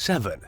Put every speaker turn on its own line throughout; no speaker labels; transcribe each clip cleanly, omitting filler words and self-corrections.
7.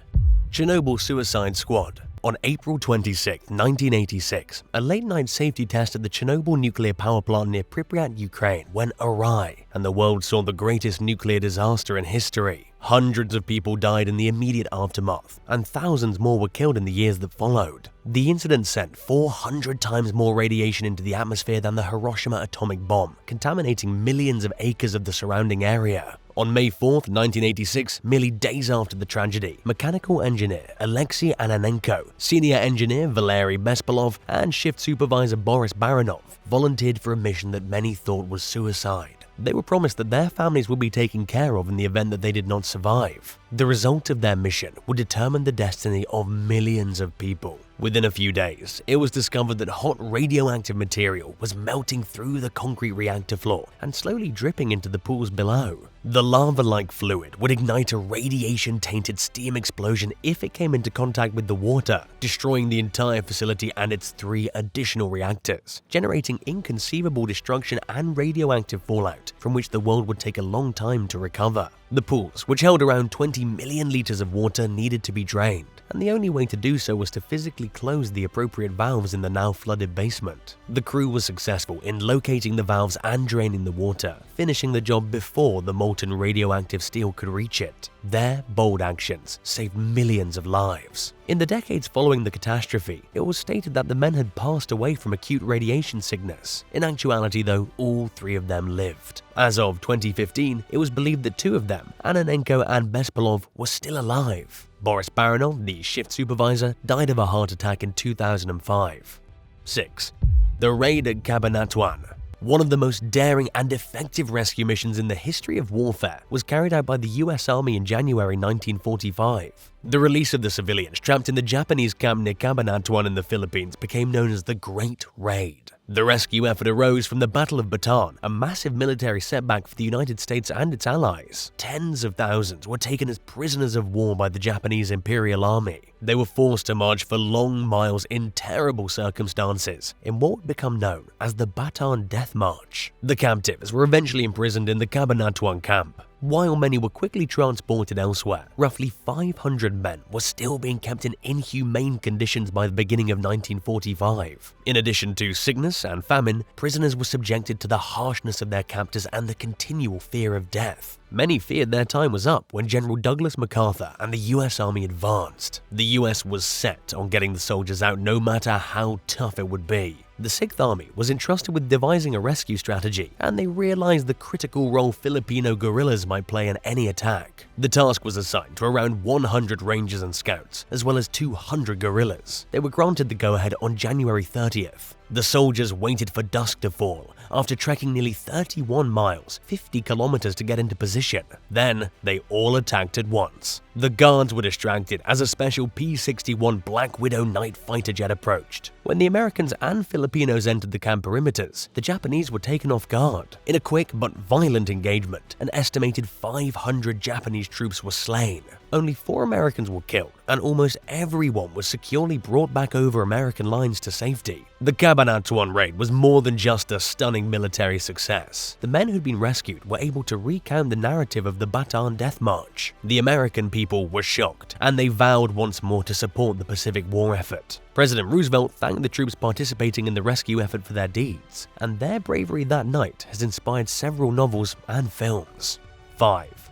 Chernobyl Suicide Squad. On April 26, 1986, a late-night safety test at the Chernobyl nuclear power plant near Pripyat, Ukraine went awry, and the world saw the greatest nuclear disaster in history. Hundreds of people died in the immediate aftermath, and thousands more were killed in the years that followed. The incident sent 400 times more radiation into the atmosphere than the Hiroshima atomic bomb, contaminating millions of acres of the surrounding area. On May 4, 1986, merely days after the tragedy, mechanical engineer Alexei Ananenko, senior engineer Valery Bespalov, and shift supervisor Boris Baranov volunteered for a mission that many thought was suicide. They were promised that their families would be taken care of in the event that they did not survive. The result of their mission would determine the destiny of millions of people. Within a few days, it was discovered that hot radioactive material was melting through the concrete reactor floor and slowly dripping into the pools below. The lava-like fluid would ignite a radiation-tainted steam explosion if it came into contact with the water, destroying the entire facility and its 3 additional reactors, generating inconceivable destruction and radioactive fallout from which the world would take a long time to recover. The pools, which held around 20 million liters of water, needed to be drained, and the only way to do so was to physically close the appropriate valves in the now flooded basement. The crew was successful in locating the valves and draining the water, finishing the job before the molten radioactive steel could reach it. Their bold actions saved millions of lives. In the decades following the catastrophe, it was stated that the men had passed away from acute radiation sickness. In actuality, though, all 3 of them lived. As of 2015, it was believed that 2 of them, Ananenko and Bespalov, were still alive. Boris Baranov, the shift supervisor, died of a heart attack in 2005. 6. The Raid at Cabanatuan. One of the most daring and effective rescue missions in the history of warfare was carried out by the US Army in January 1945. The release of the civilians trapped in the Japanese camp near Cabanatuan in the Philippines became known as the Great Raid. The rescue effort arose from the Battle of Bataan, a massive military setback for the United States and its allies. Tens of thousands were taken as prisoners of war by the Japanese Imperial Army. They were forced to march for long miles in terrible circumstances in what would become known as the Bataan Death March. The captives were eventually imprisoned in the Cabanatuan camp. While many were quickly transported elsewhere, roughly 500 men were still being kept in inhumane conditions by the beginning of 1945. In addition to sickness and famine, prisoners were subjected to the harshness of their captors and the continual fear of death. Many feared their time was up when General Douglas MacArthur and the US Army advanced. The US was set on getting the soldiers out no matter how tough it would be. The 6th Army was entrusted with devising a rescue strategy, and they realized the critical role Filipino guerrillas might play in any attack. The task was assigned to around 100 rangers and scouts, as well as 200 guerrillas. They were granted the go-ahead on January 30th. The soldiers waited for dusk to fall, after trekking nearly 31 miles, 50 kilometers to get into position. Then, they all attacked at once. The guards were distracted as a special P-61 Black Widow night fighter jet approached. When the Americans and Filipinos entered the camp perimeters, the Japanese were taken off guard. In a quick but violent engagement, an estimated 500 Japanese troops were slain. Only 4 Americans were killed, and almost everyone was securely brought back over American lines to safety. The Cabanatuan raid was more than just a stunning military success. The men who'd been rescued were able to recount the narrative of the Bataan Death March. The American people were shocked, and they vowed once more to support the Pacific War effort. President Roosevelt thanked the troops participating in the rescue effort for their deeds, and their bravery that night has inspired several novels and films. 5.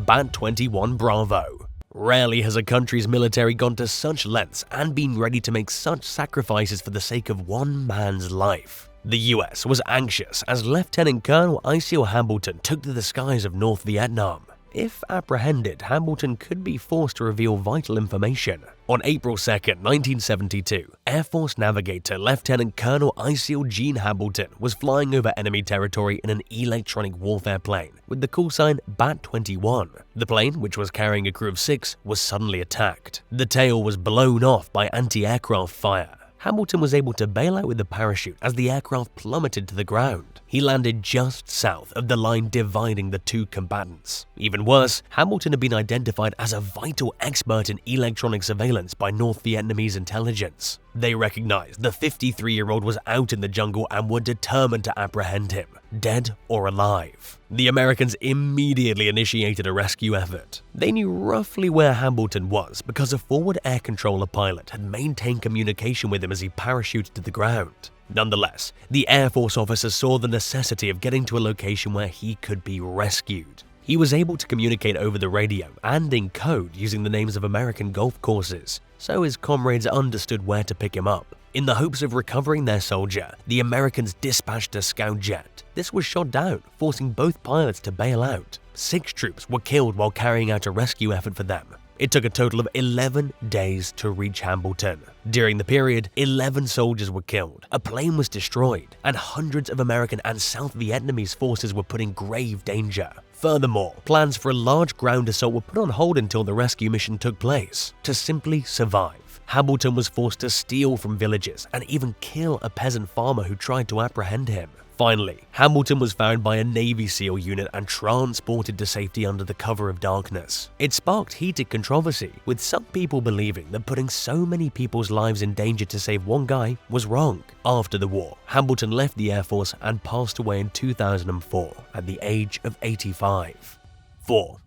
Bat-21 Bravo. Rarely has a country's military gone to such lengths and been ready to make such sacrifices for the sake of one man's life. The US was anxious as Lieutenant Colonel Isil Hambleton took to the skies of North Vietnam. If apprehended, Hambleton could be forced to reveal vital information. On April 2, 1972, Air Force navigator Lieutenant Colonel Isil Gene Hambleton was flying over enemy territory in an electronic warfare plane with the call sign Bat-21. The plane, which was carrying a crew of 6, was suddenly attacked. The tail was blown off by anti-aircraft fire. Hambleton was able to bail out with a parachute as the aircraft plummeted to the ground. he landed just south of the line dividing the two combatants. Even worse, Hamilton had been identified as a vital expert in electronic surveillance by North Vietnamese intelligence. They recognized the 53-year-old was out in the jungle and were determined to apprehend him, dead or alive. The Americans immediately initiated a rescue effort. They knew roughly where Hamilton was because a forward air controller pilot had maintained communication with him as he parachuted to the ground. Nonetheless, the Air Force officer saw the necessity of getting to a location where he could be rescued. He was able to communicate over the radio and in code using the names of American golf courses, so his comrades understood where to pick him up. In the hopes of recovering their soldier, the Americans dispatched a scout jet. This was shot down, forcing both pilots to bail out. 6 troops were killed while carrying out a rescue effort for them. It took a total of 11 days to reach Hamilton. During the period, 11 soldiers were killed, a plane was destroyed, and hundreds of American and South Vietnamese forces were put in grave danger. Furthermore, plans for a large ground assault were put on hold until the rescue mission took place. To simply survive, Hamilton was forced to steal from villages and even kill a peasant farmer who tried to apprehend him. Finally, Hamilton was found by a Navy SEAL unit and transported to safety under the cover of darkness. It sparked heated controversy, with some people believing that putting so many people's lives in danger to save one guy was wrong. After the war, Hamilton left the Air Force and passed away in 2004 at the age of 85. 4.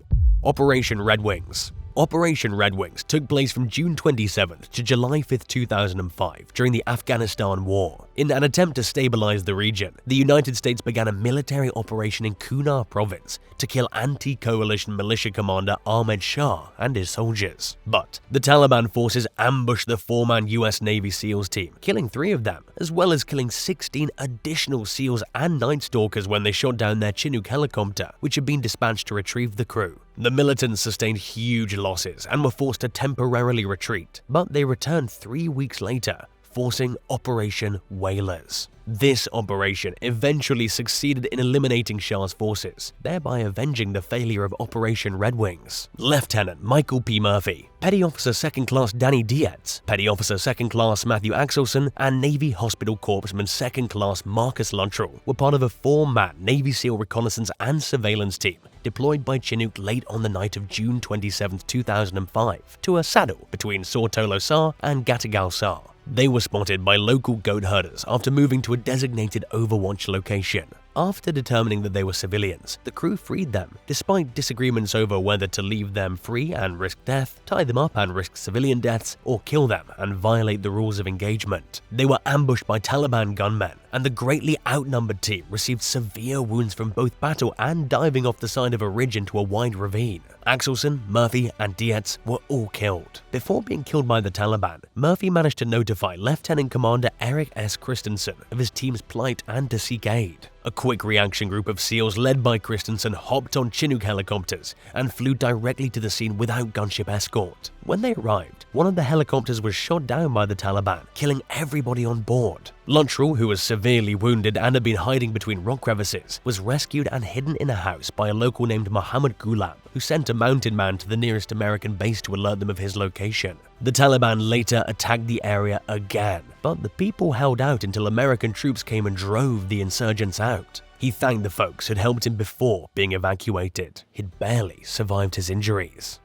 Operation Red Wings. Operation Red Wings took place from June 27th to July 5th, 2005 during the Afghanistan War. In an attempt to stabilize the region, the United States began a military operation in Kunar province to kill anti-coalition militia commander Ahmed Shah and his soldiers. But the Taliban forces ambushed the 4-man US Navy SEALs team, killing 3 of them, as well as killing 16 additional SEALs and Night Stalkers when they shot down their Chinook helicopter, which had been dispatched to retrieve the crew. The militants sustained huge losses and were forced to temporarily retreat, but they returned 3 weeks later, forcing Operation Whalers. This operation eventually succeeded in eliminating Shah's forces, thereby avenging the failure of Operation Red Wings. Lieutenant Michael P. Murphy, Petty Officer 2nd Class Danny Dietz, Petty Officer 2nd Class Matthew Axelson, and Navy Hospital Corpsman 2nd Class Marcus Luttrell were part of a 4-man Navy SEAL reconnaissance and surveillance team deployed by Chinook late on the night of June 27, 2005, to a saddle between Sortolo Sar and Gatagal Sar. They were spotted by local goat herders after moving to a designated overwatch location. After determining that they were civilians, the crew freed them, despite disagreements over whether to leave them free and risk death, tie them up and risk civilian deaths, or kill them and violate the rules of engagement. They were ambushed by Taliban gunmen, and the greatly outnumbered team received severe wounds from both battle and diving off the side of a ridge into a wide ravine. Axelson, Murphy, and Dietz were all killed. Before being killed by the Taliban, Murphy managed to notify Lieutenant Commander Eric S. Christensen of his team's plight and to seek aid. A quick reaction group of SEALs led by Christensen hopped on Chinook helicopters and flew directly to the scene without gunship escort. When they arrived, one of the helicopters was shot down by the Taliban, killing everybody on board. Luttrell, who was severely wounded and had been hiding between rock crevices, was rescued and hidden in a house by a local named Mohammed Ghulam, who sent a mounted man to the nearest American base to alert them of his location. The Taliban later attacked the area again, but the people held out until American troops came and drove the insurgents out. He thanked the folks who'd helped him before being evacuated. He'd barely survived his injuries.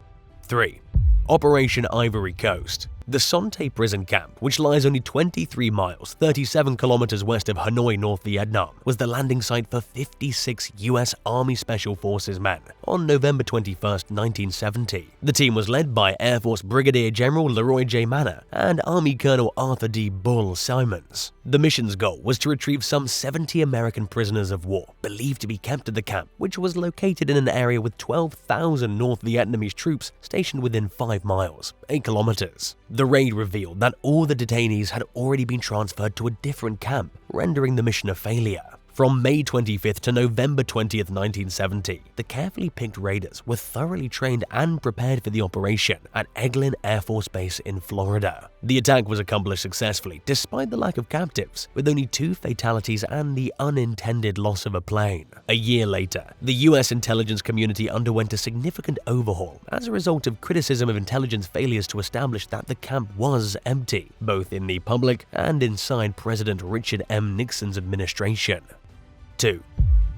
3. Operation Ivory Coast. The Son Tay prison camp, which lies only 23 miles, 37 kilometers west of Hanoi, North Vietnam, was the landing site for 56 US Army Special Forces men on November 21, 1970. The team was led by Air Force Brigadier General Leroy J. Manor and Army Colonel Arthur D. Bull Simons. The mission's goal was to retrieve some 70 American prisoners of war believed to be kept at the camp, which was located in an area with 12,000 North Vietnamese troops stationed within 5 miles, 8 kilometers. The raid revealed that all the detainees had already been transferred to a different camp, rendering the mission a failure. From May 25th to November 20th, 1970, the carefully picked raiders were thoroughly trained and prepared for the operation at Eglin Air Force Base in Florida. The attack was accomplished successfully despite the lack of captives, with only 2 fatalities and the unintended loss of a plane. A year later, the US intelligence community underwent a significant overhaul as a result of criticism of intelligence failures to establish that the camp was empty, both in the public and inside President Richard M. Nixon's administration. 2.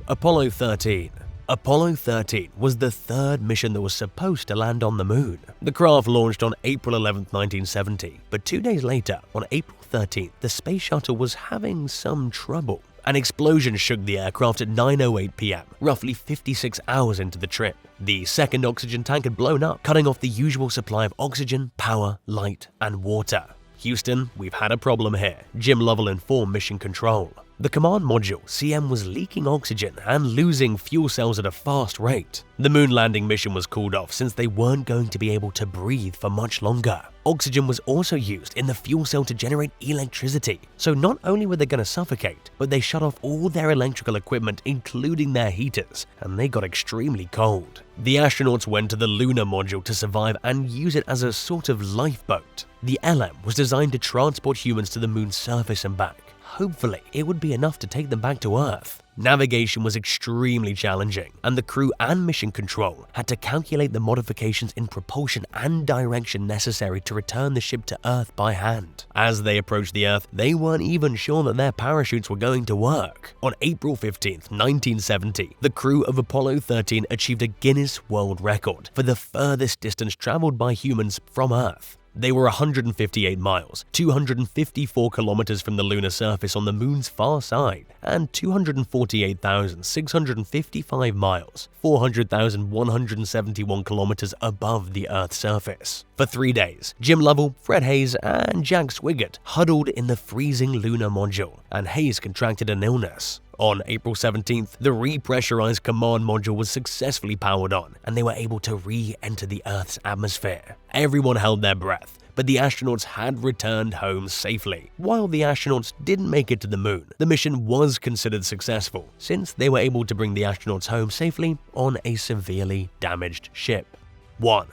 Apollo 13. Apollo 13 was the third mission that was supposed to land on the moon. The craft launched on April 11, 1970, but 2 days later, on April 13th, the space shuttle was having some trouble. An explosion shook the aircraft at 9:08 p.m., roughly 56 hours into the trip. The second oxygen tank had blown up, cutting off the usual supply of oxygen, power, light, and water. "Houston, we've had a problem here," Jim Lovell informed Mission Control. The command module, CM, was leaking oxygen and losing fuel cells at a fast rate. The moon landing mission was called off since they weren't going to be able to breathe for much longer. Oxygen was also used in the fuel cell to generate electricity, so not only were they going to suffocate, but they shut off all their electrical equipment, including their heaters, and they got extremely cold. The astronauts went to the lunar module to survive and use it as a sort of lifeboat. The LM was designed to transport humans to the moon's surface and back. Hopefully, it would be enough to take them back to Earth. Navigation was extremely challenging, and the crew and Mission Control had to calculate the modifications in propulsion and direction necessary to return the ship to Earth by hand. As they approached the Earth, they weren't even sure that their parachutes were going to work. On April 15, 1970, the crew of Apollo 13 achieved a Guinness World Record for the furthest distance traveled by humans from Earth. They were 158 miles, 254 kilometers from the lunar surface on the moon's far side, and 248,655 miles, 400,171 kilometers above the Earth's surface. For 3 days, Jim Lovell, Fred Hayes, and Jack Swigert huddled in the freezing lunar module, and Hayes contracted an illness. On April 17th, the repressurized command module was successfully powered on, and they were able to re-enter the Earth's atmosphere. Everyone held their breath, but the astronauts had returned home safely. While the astronauts didn't make it to the moon, the mission was considered successful, since they were able to bring the astronauts home safely on a severely damaged ship. 1.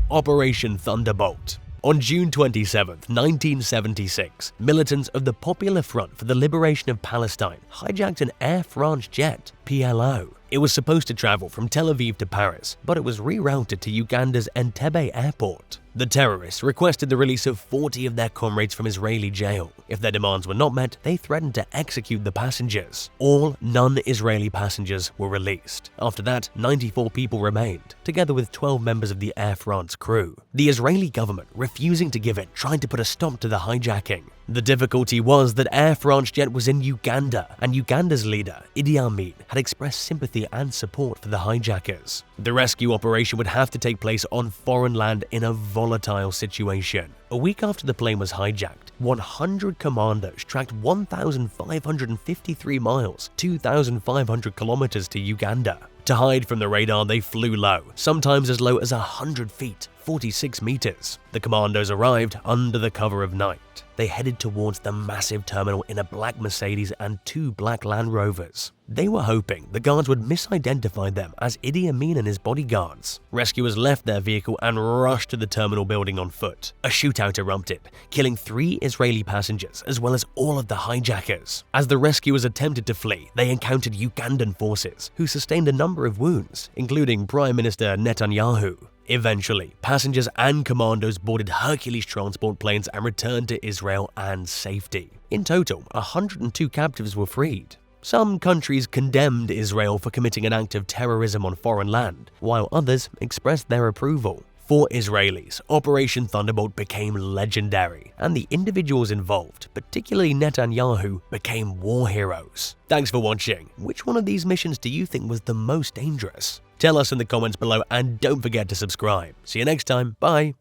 Operation Thunderbolt. On June 27, 1976, militants of the Popular Front for the Liberation of Palestine hijacked an Air France jet, PLO. It was supposed to travel from Tel Aviv to Paris, but it was rerouted to Uganda's Entebbe airport. The terrorists requested the release of 40 of their comrades from Israeli jail. If their demands were not met, they threatened to execute the passengers. All non-Israeli passengers were released. After that, 94 people remained, together with 12 members of the Air France crew. The Israeli government, refusing to give in, tried to put a stop to the hijacking. The difficulty was that Air France jet was in Uganda, and Uganda's leader, Idi Amin, had expressed sympathy and support for the hijackers. The rescue operation would have to take place on foreign land in a volatile situation. A week after the plane was hijacked, 100 commandos tracked 1,553 miles, 2,500 kilometers to Uganda. To hide from the radar, they flew low, sometimes as low as 100 feet, 46 meters. The commandos arrived under the cover of night. They headed towards the massive terminal in a black Mercedes and 2 black Land Rovers. They were hoping the guards would misidentify them as Idi Amin and his bodyguards. Rescuers left their vehicle and rushed to the terminal building on foot. A shootout erupted, killing 3 Israeli passengers as well as all of the hijackers. As the rescuers attempted to flee, they encountered Ugandan forces, who sustained a number of wounds, including Prime Minister Netanyahu. Eventually, passengers and commandos boarded Hercules transport planes and returned to Israel and safety. In total, 102 captives were freed. Some countries condemned Israel for committing an act of terrorism on foreign land, while others expressed their approval. For Israelis, Operation Thunderbolt became legendary, and the individuals involved, particularly Netanyahu, became war heroes. Thanks for watching. Which one of these missions do you think was the most dangerous? Tell us in the comments below, and don't forget to subscribe. See you next time. Bye.